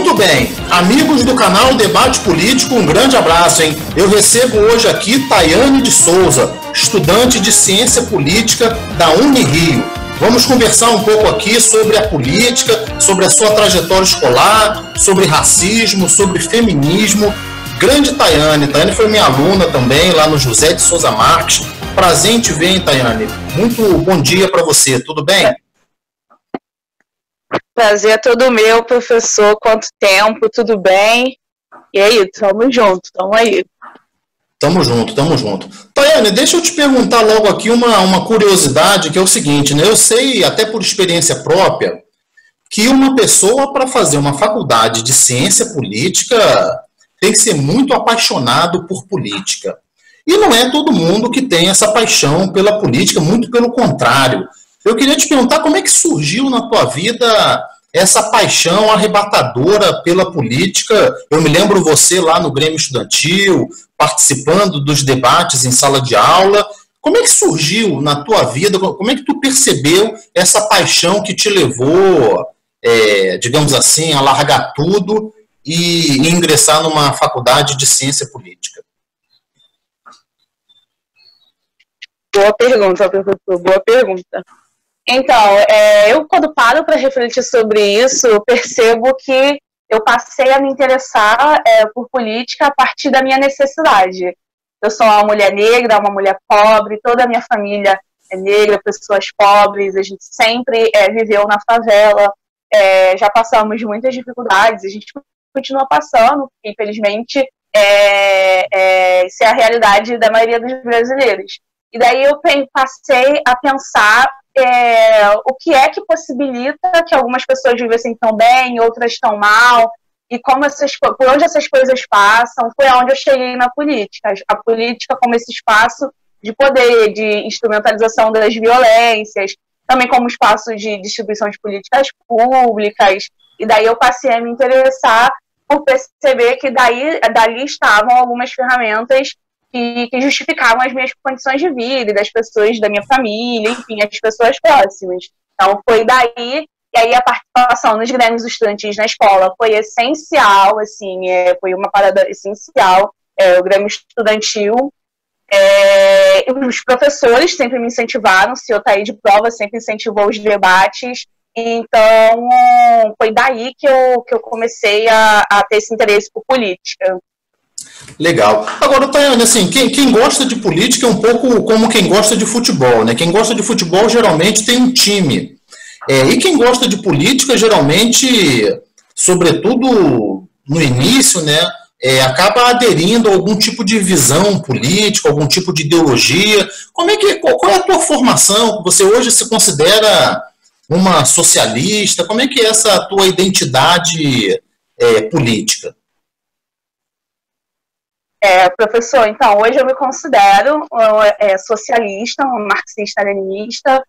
Muito bem, amigos do canal Debate Político, um grande abraço, hein? Eu recebo hoje aqui Tayane de Souza, estudante de Ciência Política da Unirio. Vamos conversar um pouco aqui sobre a política, sobre a sua trajetória escolar, sobre racismo, sobre feminismo. Grande Tayane foi minha aluna também lá no José de Souza Marques. Prazer em te ver, hein, Tayane? Muito bom dia para você, tudo bem? Prazer é todo meu, professor. Quanto tempo, tudo bem? E aí, tamo junto, tamo aí. Tamo junto, tamo junto. Tayane, deixa eu te perguntar logo aqui uma curiosidade, que é o seguinte, né? Eu sei, até por experiência própria, que uma pessoa, para fazer uma faculdade de ciência política, tem que ser muito apaixonado por política. E não é todo mundo que tem essa paixão pela política, muito pelo contrário. Eu queria te perguntar como é que surgiu na tua vida essa paixão arrebatadora pela política. Eu me lembro você lá no Grêmio Estudantil, participando dos debates em sala de aula. Como é que surgiu na tua vida, como é que tu percebeu essa paixão que te levou, digamos assim, a largar tudo e ingressar numa faculdade de ciência política? Boa pergunta, professor, boa pergunta. Então, eu quando paro para refletir sobre isso, eu percebo que eu passei a me interessar por política a partir da minha necessidade. Eu sou uma mulher negra, uma mulher pobre, toda a minha família é negra, pessoas pobres, a gente sempre viveu na favela, já passamos muitas dificuldades, a gente continua passando, infelizmente, isso é a realidade da maioria dos brasileiros. E daí eu passei a pensar o que é que possibilita que algumas pessoas vivessem tão bem, outras tão mal, e como por onde essas coisas passam. Foi aonde eu cheguei na política. A política como esse espaço de poder, de instrumentalização das violências, também como espaço de distribuição de políticas públicas, e daí eu passei a me interessar por perceber que dali estavam algumas ferramentas que justificavam as minhas condições de vida e das pessoas da minha família, enfim, as pessoas próximas. Então, foi daí, e aí a participação nos grêmios estudantis na escola foi essencial, assim, foi uma parada essencial, o grêmio estudantil. Os professores sempre me incentivaram, se eu saí de prova, sempre incentivou os debates, então foi daí que eu comecei a ter esse interesse por política. Legal. Agora, Tayane, assim, quem gosta de política é um pouco como quem gosta de futebol, né? Quem gosta de futebol geralmente tem um time. E quem gosta de política, geralmente, sobretudo no início, né, acaba aderindo a algum tipo de visão política, algum tipo de ideologia. Qual é a tua formação? Você hoje se considera uma socialista? Como é que é essa tua identidade política? Professor, então, hoje eu me considero socialista, marxista-leninista.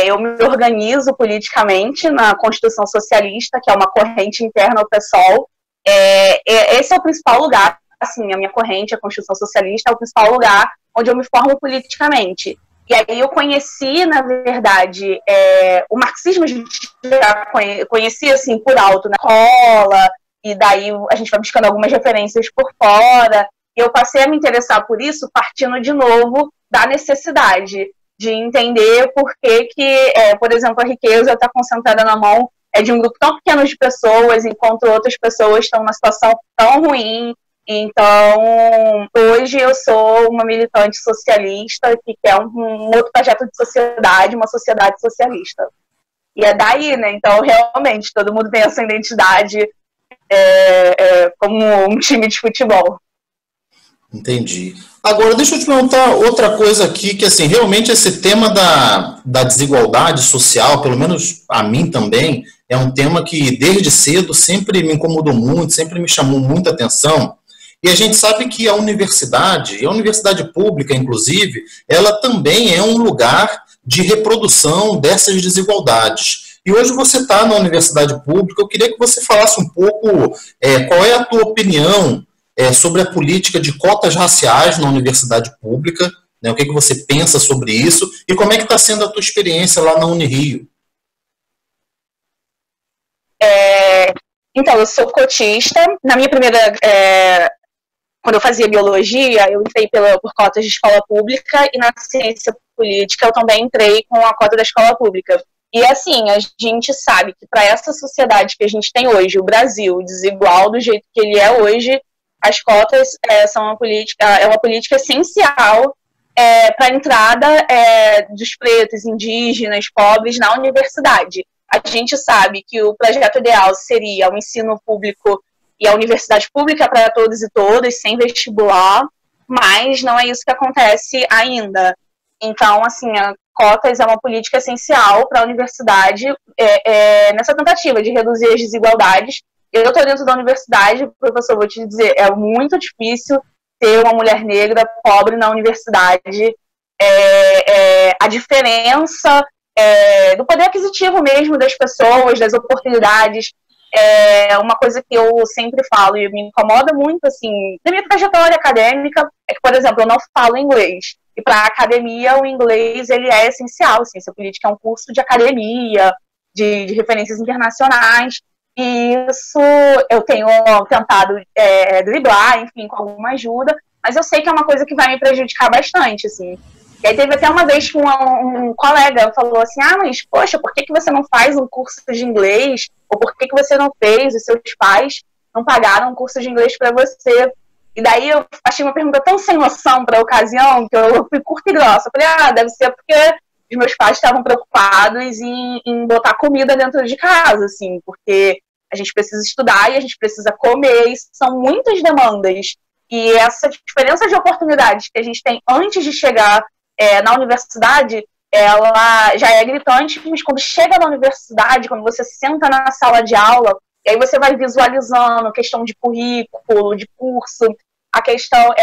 Eu me organizo politicamente na Constituição Socialista, que é uma corrente interna ao PSOL. Esse é o principal lugar, assim, a minha corrente, a Constituição Socialista, é o principal lugar onde eu me formo politicamente. E aí eu conheci, na verdade, o marxismo a gente já conhecia, assim, por alto na escola, e daí a gente vai buscando algumas referências por fora, e eu passei a me interessar por isso partindo de novo da necessidade de entender por que, por exemplo, a riqueza está concentrada na mão de um grupo tão pequeno de pessoas, enquanto outras pessoas estão numa situação tão ruim. Então, hoje eu sou uma militante socialista que quer um outro projeto de sociedade, uma sociedade socialista. E é daí, né? Então, realmente, todo mundo tem essa identidade como um time de futebol. Entendi. Agora, deixa eu te perguntar outra coisa aqui, que assim, realmente esse tema da desigualdade social, pelo menos a mim também, é um tema que desde cedo sempre me incomodou muito, sempre me chamou muita atenção. E a gente sabe que a universidade, e a universidade pública, inclusive, ela também é um lugar de reprodução dessas desigualdades. E hoje você está na universidade pública, eu queria que você falasse um pouco qual é a tua opinião sobre a política de cotas raciais na universidade pública, né, o que você pensa sobre isso, e como é que está sendo a tua experiência lá na Unirio? Então, eu sou cotista. Na minha primeira... quando eu fazia biologia, eu entrei por cotas de escola pública, e na ciência política eu também entrei com a cota da escola pública. E assim, a gente sabe que para essa sociedade que a gente tem hoje, o Brasil desigual do jeito que ele é hoje, as cotas são uma política essencial para a entrada dos pretos, indígenas, pobres na universidade. A gente sabe que o projeto ideal seria o ensino público e a universidade pública para todos e todas, sem vestibular, mas não é isso que acontece ainda. Então, assim, a cotas é uma política essencial para a universidade nessa tentativa de reduzir as desigualdades. Eu estou dentro da universidade, professor, vou te dizer, é muito difícil ter uma mulher negra pobre na universidade. A diferença do poder aquisitivo mesmo das pessoas, das oportunidades, uma coisa que eu sempre falo e me incomoda muito, assim, na minha trajetória acadêmica, é que, por exemplo, eu não falo inglês. E para a academia, o inglês ele é essencial. Ciência política é um curso de academia, de referências internacionais. E isso eu tenho tentado driblar, enfim, com alguma ajuda. Mas eu sei que é uma coisa que vai me prejudicar bastante, assim. E aí teve até uma vez que um colega falou assim, mas, poxa, por que você não faz um curso de inglês? Ou por que você não fez? Os seus pais não pagaram um curso de inglês para você? E daí eu achei uma pergunta tão sem noção para a ocasião, que eu fui curta e grossa. Eu falei, deve ser porque os meus pais estavam preocupados em botar comida dentro de casa, assim, porque a gente precisa estudar e a gente precisa comer, e são muitas demandas. E essa diferença de oportunidades que a gente tem antes de chegar na universidade, ela já é gritante, mas quando chega na universidade, quando você senta na sala de aula, e aí você vai visualizando a questão de currículo, de curso, a questão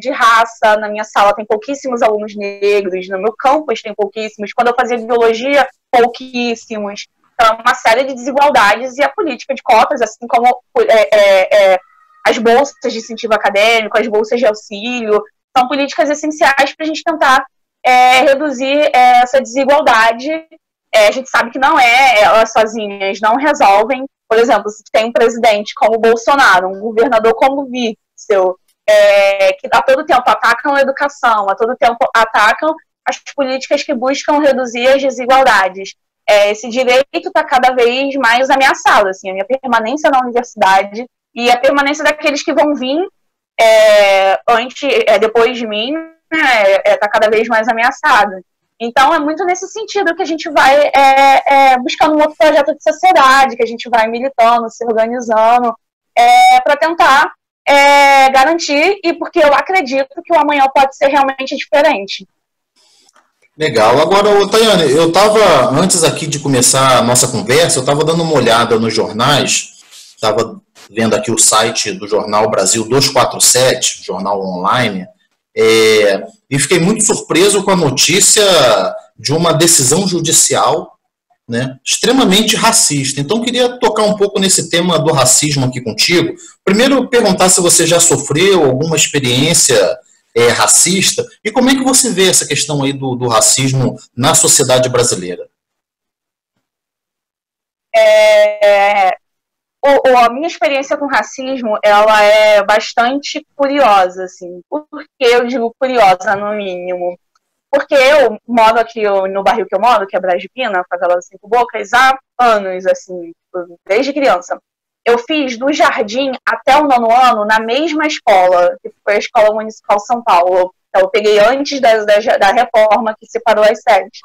de raça. Na minha sala tem pouquíssimos alunos negros, no meu campus tem pouquíssimos, quando eu fazia biologia, pouquíssimos. Então, uma série de desigualdades, e a política de cotas, assim como as bolsas de incentivo acadêmico, as bolsas de auxílio, são políticas essenciais para a gente tentar reduzir essa desigualdade. A gente sabe que não elas sozinhas não resolvem. Por exemplo, se tem um presidente como o Bolsonaro, um governador como o Witzel, que a todo tempo atacam a educação, a todo tempo atacam as políticas que buscam reduzir as desigualdades. Esse direito está cada vez mais ameaçado, assim, a minha permanência na universidade e a permanência daqueles que vão vir depois de mim está cada vez mais ameaçada. Então, é muito nesse sentido que a gente vai buscando um outro projeto de sociedade, que a gente vai militando, se organizando, para tentar garantir, e porque eu acredito que o amanhã pode ser realmente diferente. Legal. Agora, Tayane, eu estava, antes aqui de começar a nossa conversa, eu estava dando uma olhada nos jornais, estava vendo aqui o site do jornal Brasil 247, jornal online, e fiquei muito surpreso com a notícia de uma decisão judicial, né, extremamente racista. Então, queria tocar um pouco nesse tema do racismo aqui contigo. Primeiro, perguntar se você já sofreu alguma experiência racista, e como é que você vê essa questão aí do racismo na sociedade brasileira? A minha experiência com racismo, ela é bastante curiosa, assim. Por que eu digo curiosa, no mínimo? Porque eu moro aqui no bairro que eu moro, que é Brás de Pina, favela das Cinco Bocas, há anos, assim, desde criança. Eu fiz do jardim até o 9º ano na mesma escola, que foi a Escola Municipal São Paulo. Então, eu peguei antes da reforma que separou as sedes.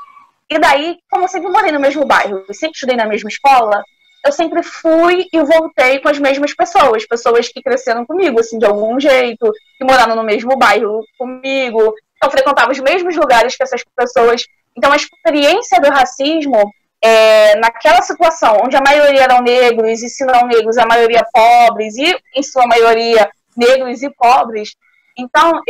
E daí, como eu sempre morei no mesmo bairro, eu sempre estudei na mesma escola, eu sempre fui e voltei com as mesmas pessoas que cresceram comigo, assim, de algum jeito, que moraram no mesmo bairro comigo. Eu frequentava os mesmos lugares que essas pessoas. Então, a experiência do racismo, naquela situação onde a maioria eram negros, e se não negros, a maioria pobres, e em sua maioria negros e pobres. Então,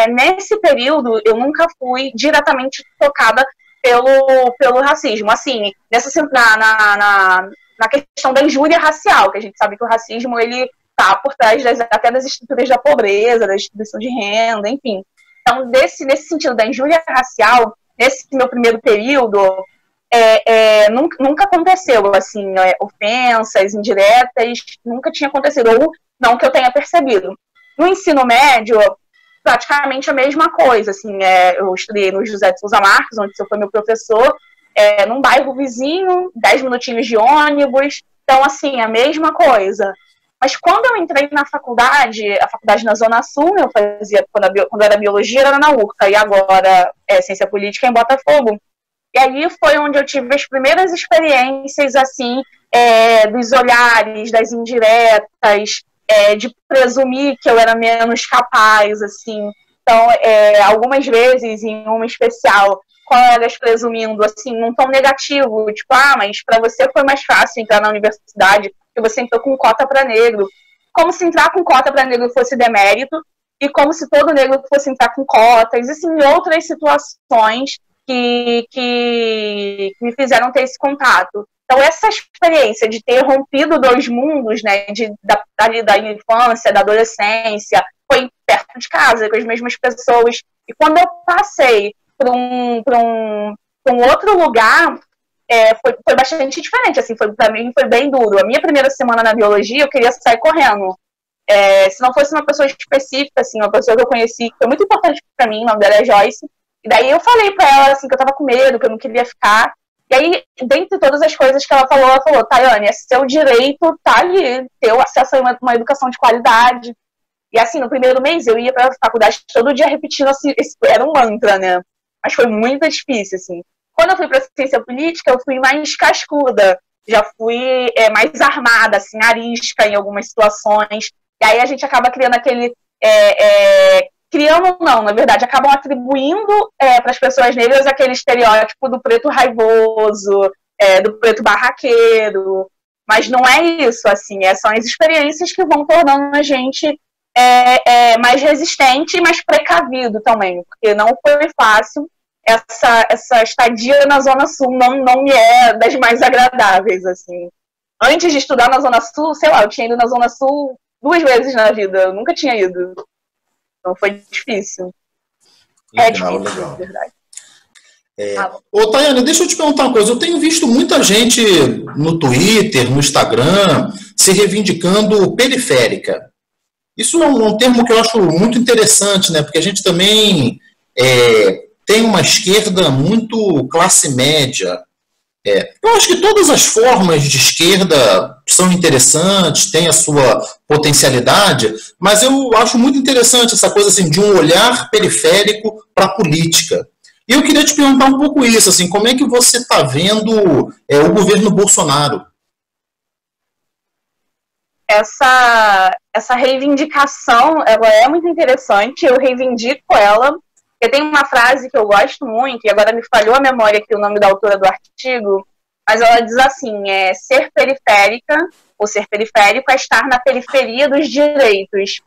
nesse período, eu nunca fui diretamente tocada pelo racismo. Assim, na questão da injúria racial, que a gente sabe que o racismo ele está por trás até das estruturas da pobreza, da distribuição de renda, enfim. Então, nesse sentido da injúria racial, nesse meu primeiro período, nunca aconteceu, assim, ofensas indiretas, nunca tinha acontecido, ou não que eu tenha percebido. No ensino médio, praticamente a mesma coisa, assim, eu estudei no José de Souza Marques, onde você foi meu professor, num bairro vizinho, 10 minutinhos de ônibus, então, assim, a mesma coisa. Mas quando eu entrei na faculdade, a faculdade na Zona Sul, eu fazia, quando era biologia, era na URCA, e agora ciência política em Botafogo. E aí foi onde eu tive as primeiras experiências, assim, dos olhares, das indiretas, de presumir que eu era menos capaz, assim. Então, algumas vezes, em uma especial, colegas presumindo, assim, num tom negativo, tipo, mas para você foi mais fácil entrar na universidade, porque você entrou com cota para negro. Como se entrar com cota para negro fosse demérito, e como se todo negro fosse entrar com cotas, assim, outras situações que me fizeram ter esse contato. Então, essa experiência de ter rompido dois mundos, né, da infância, da adolescência, foi perto de casa, com as mesmas pessoas. E quando eu passei para um outro lugar, foi bastante diferente. Assim, para mim foi bem duro. A minha primeira semana na biologia, eu queria sair correndo. Se não fosse uma pessoa específica, assim, uma pessoa que eu conheci, que foi muito importante para mim, o nome dela é Joyce. E daí eu falei para ela, assim, que eu tava com medo, que eu não queria ficar. E aí, dentre todas as coisas que ela falou, Tayane, é seu direito tá ali, ter acesso a uma educação de qualidade. E assim, no primeiro mês eu ia pra faculdade todo dia repetindo, assim, era um mantra, né? Mas foi muito difícil, assim. Quando eu fui pra ciência política, eu fui mais cascuda, já fui mais armada, assim, arisca em algumas situações. E aí a gente acaba criando aquele... criando não, na verdade, acabam atribuindo para as pessoas negras aquele estereótipo do preto raivoso, do preto barraqueiro, mas não é isso, assim, são as experiências que vão tornando a gente mais resistente e mais precavido também, porque não foi fácil, essa estadia na Zona Sul não me é das mais agradáveis, assim. Antes de estudar na Zona Sul, sei lá, eu tinha ido na Zona Sul 2 vezes na vida, eu nunca tinha ido. Então foi difícil. Legal, difícil, legal. Na verdade. Ô, Tayane, deixa eu te perguntar uma coisa. Eu tenho visto muita gente no Twitter, no Instagram, se reivindicando periférica. Isso é um termo que eu acho muito interessante, né? Porque a gente também tem uma esquerda muito classe média. Eu acho que todas as formas de esquerda são interessantes, têm a sua potencialidade, mas eu acho muito interessante essa coisa assim, de um olhar periférico para a política. E eu queria te perguntar um pouco isso, assim, como é que você está vendo o governo Bolsonaro? Essa reivindicação, ela é muito interessante, eu reivindico ela. Eu tenho uma frase que eu gosto muito, e agora me falhou a memória aqui o nome da autora do artigo, mas ela diz assim, ser periférica, ou ser periférico, é estar na periferia dos direitos.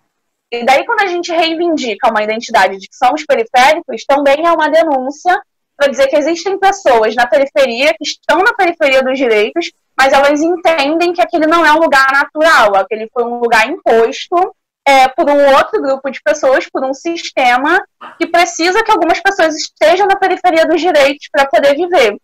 E daí quando a gente reivindica uma identidade de que somos periféricos, também é uma denúncia para dizer que existem pessoas na periferia, que estão na periferia dos direitos, mas elas entendem que aquele não é um lugar natural, aquele foi um lugar imposto, por um outro grupo de pessoas, por um sistema que precisa que algumas pessoas estejam na periferia dos direitos para poder viver.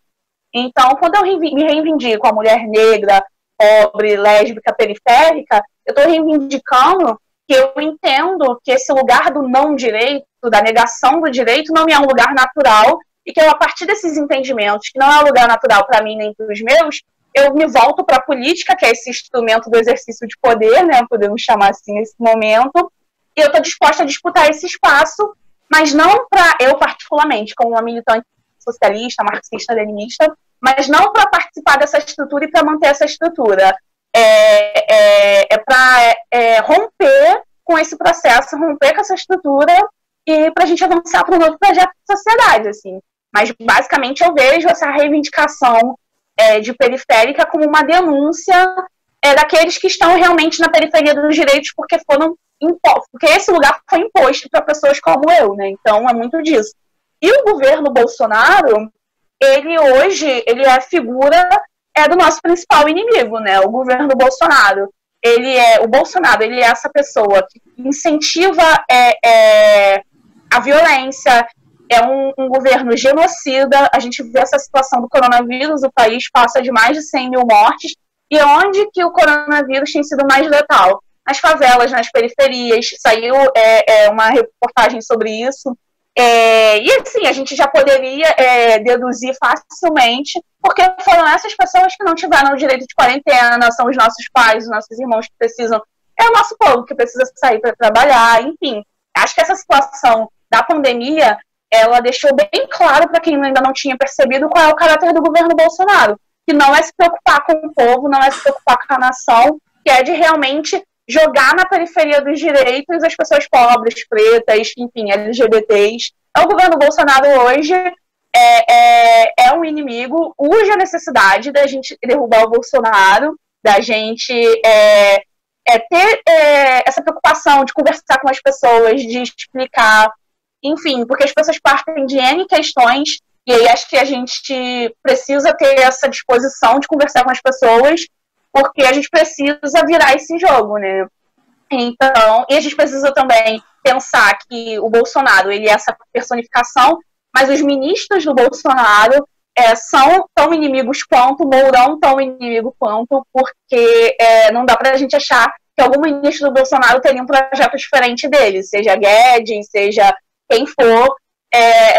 Então, quando eu me reivindico a mulher negra, pobre, lésbica, periférica, eu estou reivindicando que eu entendo que esse lugar do não direito, da negação do direito, não é um lugar natural e que eu, a partir desses entendimentos, que não é um lugar natural para mim nem para os meus, eu me volto para a política, que é esse instrumento do exercício de poder, né, podemos chamar assim nesse momento, e eu estou disposta a disputar esse espaço, mas não para eu particularmente, como uma militante socialista, marxista, leninista, mas não para participar dessa estrutura e para manter essa estrutura. Para romper com esse processo, romper com essa estrutura e para a gente avançar para um novo projeto de sociedade, assim. Mas basicamente eu vejo essa reivindicação de periférica como uma denúncia daqueles que estão realmente na periferia dos direitos porque esse lugar foi imposto para pessoas como eu, né? Então é muito disso. E o governo Bolsonaro, ele hoje é a figura do nosso principal inimigo, né? O governo Bolsonaro. O Bolsonaro é essa pessoa que incentiva a violência, é um governo genocida. A gente vê essa situação do coronavírus, o país passa de mais de 100 mil mortes, e onde que o coronavírus tem sido mais letal? Nas favelas, nas periferias. Saiu uma reportagem sobre isso. E assim, a gente já poderia deduzir facilmente, porque foram essas pessoas que não tiveram o direito de quarentena, são os nossos pais, os nossos irmãos que precisam, é o nosso povo que precisa sair para trabalhar, enfim. Acho que essa situação da pandemia, ela deixou bem claro para quem ainda não tinha percebido qual é o caráter do governo Bolsonaro, que não é se preocupar com o povo, não é se preocupar com a nação, que é de realmente jogar na periferia dos direitos as pessoas pobres, pretas, enfim, LGBTs. O governo Bolsonaro hoje é um inimigo, urge a necessidade da gente derrubar o Bolsonaro, da gente ter essa preocupação de conversar com as pessoas, de explicar, enfim, porque as pessoas partem de N questões, e aí acho que a gente precisa ter essa disposição de conversar com as pessoas, porque a gente precisa virar esse jogo, né? Então, e a gente precisa também pensar que o Bolsonaro, ele é essa personificação, mas os ministros do Bolsonaro são tão inimigos quanto, Mourão tão inimigo quanto, porque não dá pra gente achar que algum ministro do Bolsonaro teria um projeto diferente dele, seja Guedes, seja quem for,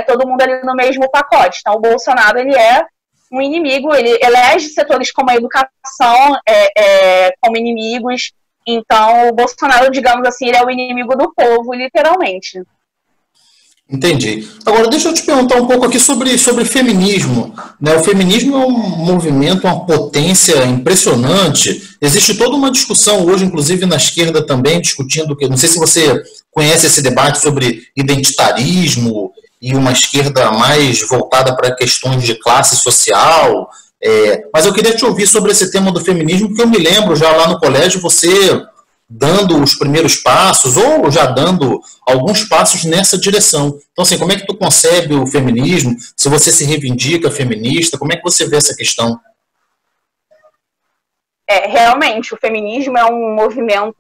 todo mundo ali no mesmo pacote. Então, o Bolsonaro, ele é um inimigo, ele elege setores como a educação como inimigos. Então, o Bolsonaro, digamos assim, ele é o inimigo do povo, literalmente. Entendi. Agora, deixa eu te perguntar um pouco aqui sobre feminismo, né? O feminismo é um movimento, uma potência impressionante. Existe toda uma discussão hoje, inclusive na esquerda também, discutindo, não sei se você conhece esse debate sobre identitarismo e uma esquerda mais voltada para questões de classe social. Mas eu queria te ouvir sobre esse tema do feminismo, porque eu me lembro já lá no colégio você dando os primeiros passos, ou já dando alguns passos nessa direção. Então, assim, como é que tu concebe o feminismo? Se você se reivindica feminista, como é que você vê essa questão? Realmente, o feminismo é um movimento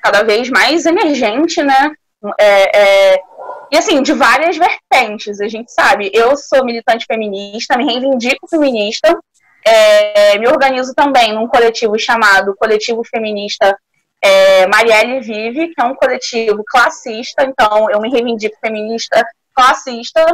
cada vez mais emergente, né? E assim, de várias vertentes, a gente sabe. Eu sou militante feminista, me reivindico feminista, me organizo também num coletivo chamado Coletivo Feminista Marielle Vive, que é um coletivo classista, então eu me reivindico feminista classista,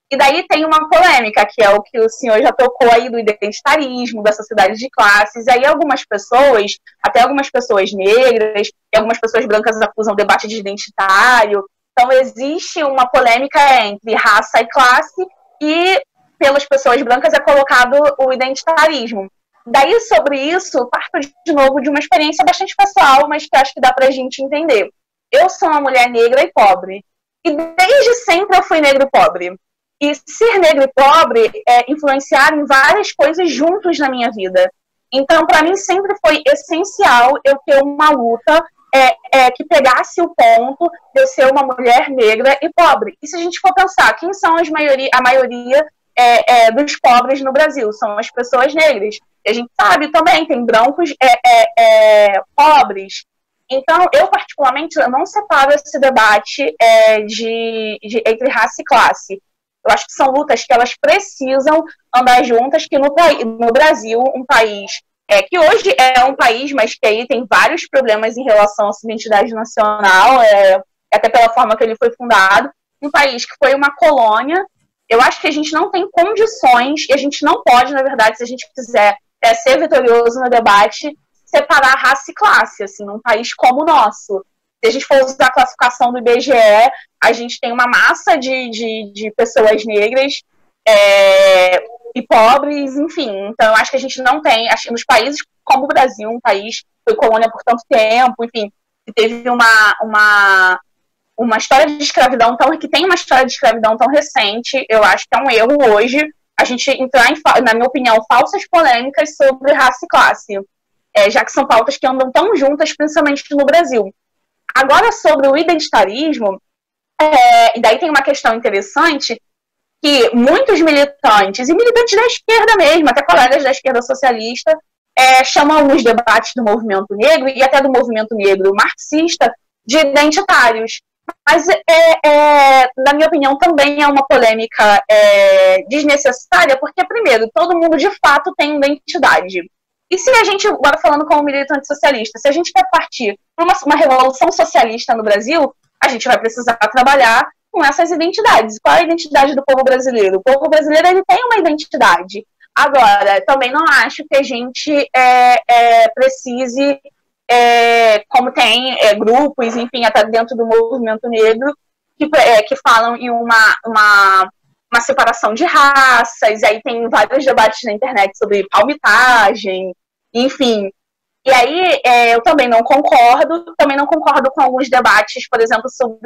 e daí tem uma polêmica, que é o que o senhor já tocou aí, do identitarismo, da sociedade de classes, e aí algumas pessoas, até algumas pessoas negras, e algumas pessoas brancas acusam o debate de identitário, então existe uma polêmica entre raça e classe, e pelas pessoas brancas é colocado o identitarismo. Daí, sobre isso, parto de novo de uma experiência bastante pessoal, mas que acho que dá pra gente entender. Eu sou uma mulher negra e pobre. E desde sempre eu fui negra e pobre. E ser negra e pobre influenciar em várias coisas juntos na minha vida. Então, para mim, sempre foi essencial eu ter uma luta que pegasse o ponto de eu ser uma mulher negra e pobre. E se a gente for pensar, quem são a maioria dos pobres no Brasil? São as pessoas negras. E a gente sabe também, tem brancos pobres. Então, eu particularmente não separo esse debate entre raça e classe. Eu acho que são lutas que elas precisam andar juntas, que no Brasil, um país que hoje é um país, mas que aí tem vários problemas em relação à sua identidade nacional, até pela forma que ele foi fundado, um país que foi uma colônia. Eu acho que a gente não tem condições, e a gente não pode, na verdade, se a gente quiser ser vitorioso no debate, separar raça e classe, assim, num país como o nosso. Se a gente for usar a classificação do IBGE, a gente tem uma massa de pessoas negras e pobres, enfim. Então, eu acho que a gente não tem, nos países como o Brasil, um país que foi colônia por tanto tempo, enfim, que teve uma história de escravidão que tem uma história de escravidão tão recente, eu acho que é um erro hoje a gente entrar em, na minha opinião, falsas polêmicas sobre raça e classe, já que são pautas que andam tão juntas, principalmente no Brasil. Agora, sobre o identitarismo, e daí tem uma questão interessante, que muitos militantes, e militantes da esquerda mesmo, até colegas da esquerda socialista, chamam os debates do movimento negro, e até do movimento negro marxista, de identitários. Mas, na minha opinião, também é uma polêmica desnecessária, porque, primeiro, todo mundo de fato tem identidade. E se a gente, agora falando como militante socialista, se a gente quer partir para uma revolução socialista no Brasil, a gente vai precisar trabalhar com essas identidades. Qual é a identidade do povo brasileiro? O povo brasileiro, ele tem uma identidade. Agora, também não acho que a gente precise, como tem grupos, enfim, até dentro do movimento negro, que falam em uma separação de raças, e aí tem vários debates na internet sobre palmitagem, enfim. E aí eu também não concordo com alguns debates, por exemplo, sobre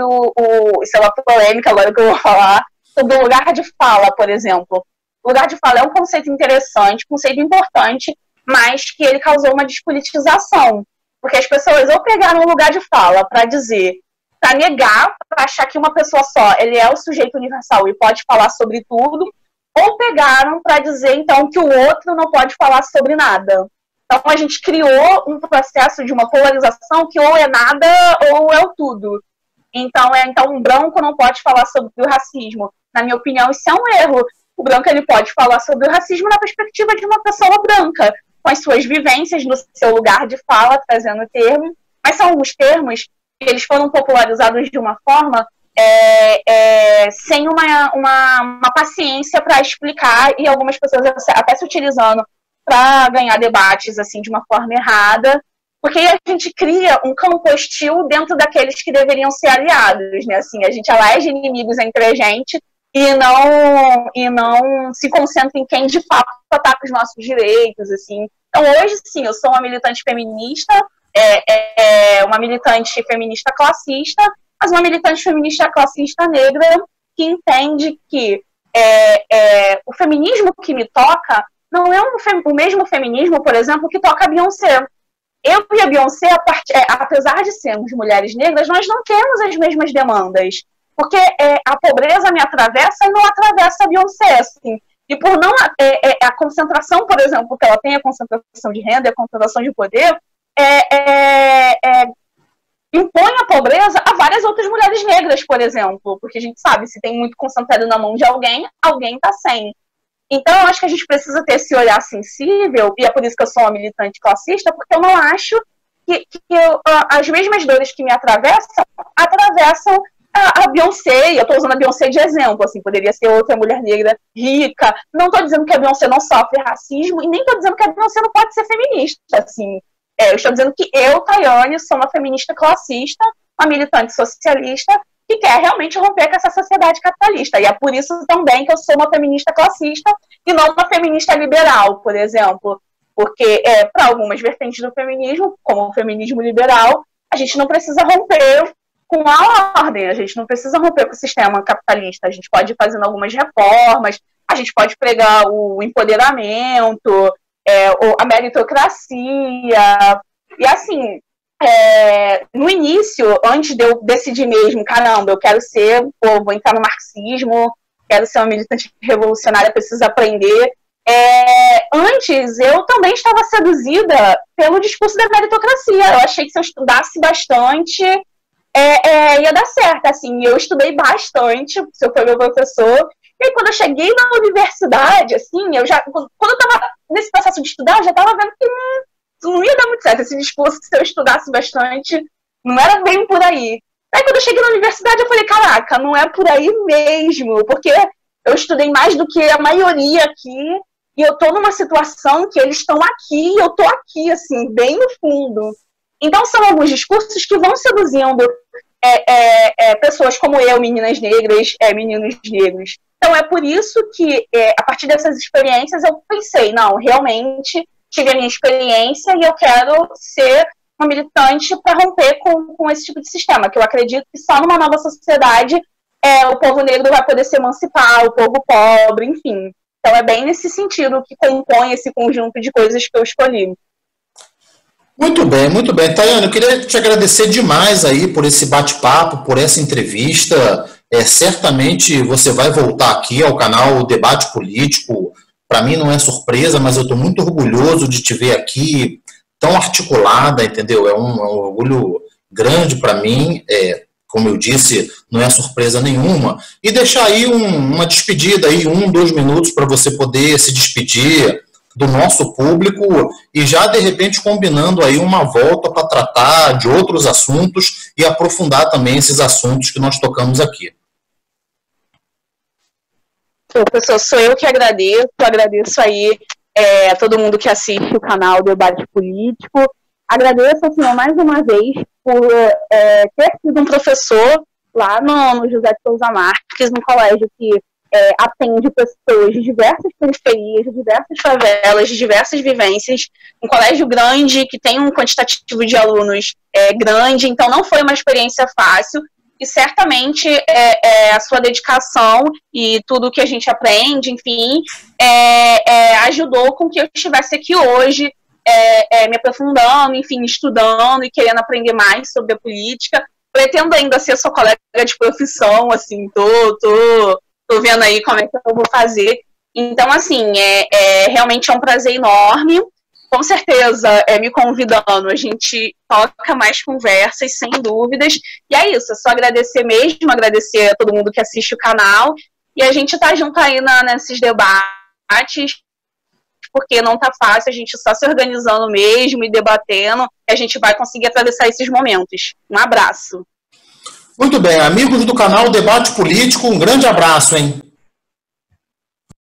isso é uma polêmica agora que eu vou falar, sobre o lugar de fala, por exemplo. O lugar de fala é um conceito interessante, conceito importante, mas que ele causou uma despolitização, porque as pessoas ou pegaram o lugar de fala para dizer, para negar, para achar que uma pessoa só, ele é o sujeito universal e pode falar sobre tudo, ou pegaram para dizer, então, que o outro não pode falar sobre nada. Então, a gente criou um processo de uma polarização que ou é nada ou é o tudo. Então, um branco não pode falar sobre o racismo. Na minha opinião, isso é um erro. O branco, ele pode falar sobre o racismo na perspectiva de uma pessoa branca, com as suas vivências no seu lugar de fala, trazendo termos, mas são alguns termos que eles foram popularizados de uma forma sem uma paciência para explicar, e algumas pessoas até se utilizando para ganhar debates assim de uma forma errada, porque a gente cria um campo hostil dentro daqueles que deveriam ser aliados, né? Assim, a gente elege inimigos entre a gente e não se concentra em quem de fato ataca os nossos direitos, assim. Então hoje sim, eu sou uma militante feminista, uma militante feminista classista, mas uma militante feminista classista negra que entende que o feminismo que me toca não é o mesmo feminismo, por exemplo, que toca a Beyoncé. Eu e a Beyoncé, apesar de sermos mulheres negras, nós não temos as mesmas demandas. Porque a pobreza me atravessa e não atravessa a Beyoncé, assim. E por não... a concentração, por exemplo, que ela tem, a concentração de renda e a concentração de poder, impõe a pobreza a várias outras mulheres negras, por exemplo. Porque a gente sabe, se tem muito concentrado na mão de alguém, alguém está sem. Então, eu acho que a gente precisa ter esse olhar sensível, e é por isso que eu sou uma militante classista, porque eu não acho que as mesmas dores que me atravessam a Beyoncé, e eu estou usando a Beyoncé de exemplo, assim, poderia ser outra mulher negra rica. Não estou dizendo que a Beyoncé não sofre racismo, e nem estou dizendo que a Beyoncé não pode ser feminista, assim. Eu estou dizendo que eu, Tayane, sou uma feminista classista, uma militante socialista, que quer realmente romper com essa sociedade capitalista. E é por isso também que eu sou uma feminista classista e não uma feminista liberal, por exemplo. Porque, para algumas vertentes do feminismo, como o feminismo liberal, a gente não precisa romper com a ordem, a gente não precisa romper com o sistema capitalista. A gente pode ir fazendo algumas reformas, a gente pode pregar o empoderamento, a meritocracia. E assim... no início, antes de eu decidir mesmo, caramba, eu quero vou entrar no marxismo, quero ser uma militante revolucionária, preciso aprender. Antes, eu também estava seduzida pelo discurso da meritocracia. Eu achei que se eu estudasse bastante, ia dar certo. Assim, eu estudei bastante, o senhor foi meu professor. E aí, quando eu cheguei na universidade, assim, quando eu estava nesse processo de estudar, eu já estava vendo que não ia dar muito certo. Esse discurso, se eu estudasse bastante, não era bem por aí. Aí quando eu cheguei na universidade, eu falei, caraca, não é por aí mesmo, porque eu estudei mais do que a maioria aqui, e eu tô numa situação que eles estão aqui, e eu tô aqui, assim, bem no fundo. Então são alguns discursos que vão seduzindo pessoas como eu, meninas negras, meninos negros. Então é por isso que, a partir dessas experiências, eu pensei, não, realmente... tive a minha experiência e eu quero ser uma militante para romper com esse tipo de sistema, que eu acredito que só numa nova sociedade o povo negro vai poder se emancipar, o povo pobre, enfim. Então é bem nesse sentido que compõe esse conjunto de coisas que eu escolhi. Muito bem, muito bem. Tayane, eu queria te agradecer demais aí por esse bate-papo, por essa entrevista. Certamente você vai voltar aqui ao canal Debate Político. Para mim não é surpresa, mas eu estou muito orgulhoso de te ver aqui tão articulada, entendeu? É um orgulho grande para mim como eu disse, não é surpresa nenhuma, e deixar aí uma despedida, aí, 1, 2 minutos para você poder se despedir do nosso público e já, de repente, combinando aí uma volta para tratar de outros assuntos e aprofundar também esses assuntos que nós tocamos aqui. Professor, sou eu que agradeço aí a todo mundo que assiste o canal Debate Político, agradeço ao senhor mais uma vez por ter sido um professor lá no José de Souza Marques, no colégio que atende pessoas de diversas periferias, de diversas favelas, de diversas vivências, um colégio grande, que tem um quantitativo de alunos grande, então não foi uma experiência fácil, e certamente a sua dedicação e tudo que a gente aprende, enfim, ajudou com que eu estivesse aqui hoje, me aprofundando, enfim, estudando e querendo aprender mais sobre a política. Pretendo ainda ser sua colega de profissão, assim, tô vendo aí como é que eu vou fazer. Então, assim, realmente é um prazer enorme. Com certeza, me convidando, a gente toca mais conversas, sem dúvidas. E é isso, é só agradecer mesmo, agradecer a todo mundo que assiste o canal. E a gente tá junto aí nesses debates, porque não tá fácil, a gente só se organizando mesmo e debatendo, e a gente vai conseguir atravessar esses momentos. Um abraço. Muito bem, amigos do canal Debate Político, um grande abraço, hein?